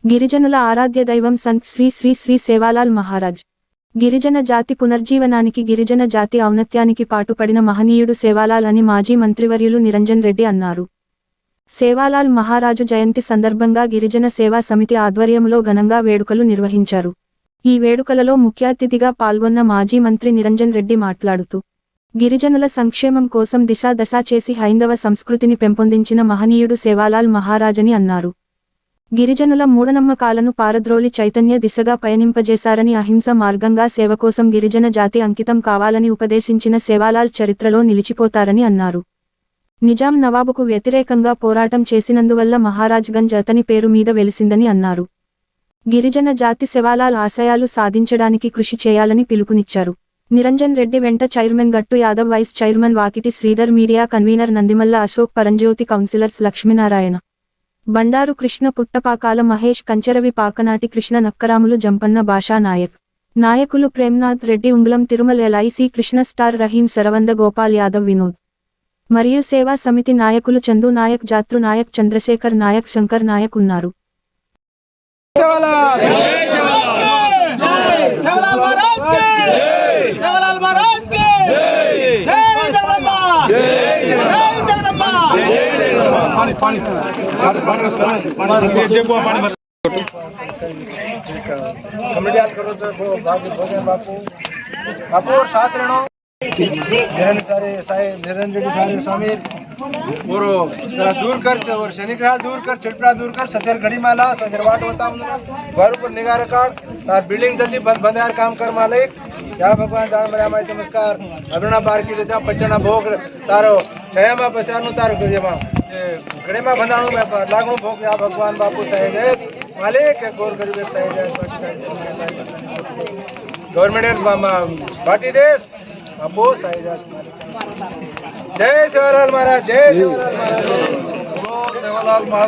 గిరిజనుల ఆరాధ్య దైవం సంత్ శ్రీ శ్రీ శ్రీ సేవాలాల్ మహారాజ్. గిరిజన జాతి పునర్జీవనానికి గిరిజన జాతి ఔన్నత్యానికి పాటుపడిన మహనీయుడు సేవాలాల్ అని మాజీ మంత్రివర్యులు నిరంజన్ రెడ్డి అన్నారు. సేవాలాల్ మహారాజు జయంతి సందర్భంగా గిరిజన సేవా సమితి ఆధ్వర్యంలో ఘనంగా వేడుకలు నిర్వహించారు. ఈ వేడుకలలో ముఖ్య అతిథిగా పాల్గొన్న మాజీ మంత్రి నిరంజన్ రెడ్డి మాట్లాడుతూ, గిరిజనుల సంక్షేమం కోసం దిశా దశ చేసి హైందవ సంస్కృతిని పెంపొందించిన మహనీయుడు సేవాలాల్ మహారాజని అన్నారు. గిరిజనుల మూఢనమ్మకాలను పారద్రోలి చైతన్య దిశగా పయనింపజేశారని, అహింస మార్గంగా సేవ కోసం గిరిజన జాతి అంకితం కావాలని ఉపదేశించిన సేవాలాల్ చరిత్రలో నిలిచిపోతారని అన్నారు. నిజాం నవాబుకు వ్యతిరేకంగా పోరాటం చేసినందువల్ల మహారాజ్గంజ్ అతని పేరు మీద వెలిసిందని అన్నారు. గిరిజన జాతి సేవాలాల్ ఆశయాలు సాధించడానికి కృషి చేయాలని పిలుపునిచ్చారు. నిరంజన్ రెడ్డి వెంట chairman Gattu Yadav, vice chairman Vakiti Sridhar, media convener Nandimalla Ashok, Paramjyothi, councillors Lakshminarayana, Bandaru Krishna, Puttapakala Mahesh, Kancheravi, Pakanati Krishna, Nakkaramulu, Jampanna Basha Naik, నాయకులు ప్రేమ్నాథ్ రెడ్డి, ఉంగులం తిరుమల, ఎల్ఐసి కృష్ణ, స్టార్ రహీం, శరవంద గోపాల్ యాదవ్, వినోద్ మరియు సేవా సమితి నాయకులు చందు నాయక్, జాత్రు నాయక్, చంద్రశేఖర్ నాయక్, శంకర్ నాయక్ ఉన్నారు. दूर कर और शनिग्रह दूर कर, चिड़पड़ा दूर कर, सतेर घड़ी माला सदरवाट होता घर पर निगाह रखाड़ तार बिल्डिंग जल्दी बंद यार काम कर मालिक या भगवान जान मर्या माई नमस्कार अरुणा बार की देता पचना भोग तारो छयामा पचानु तारो जेमा घड़ी में बंधाणु में लागू भोग या भगवान बापू सहे जय मालिक गोर गरीब सहे जय गवर्नमेंट पार्टी देश बापू सहे जय जय सेवालाल महाराज, जय सेवालाल महाराज।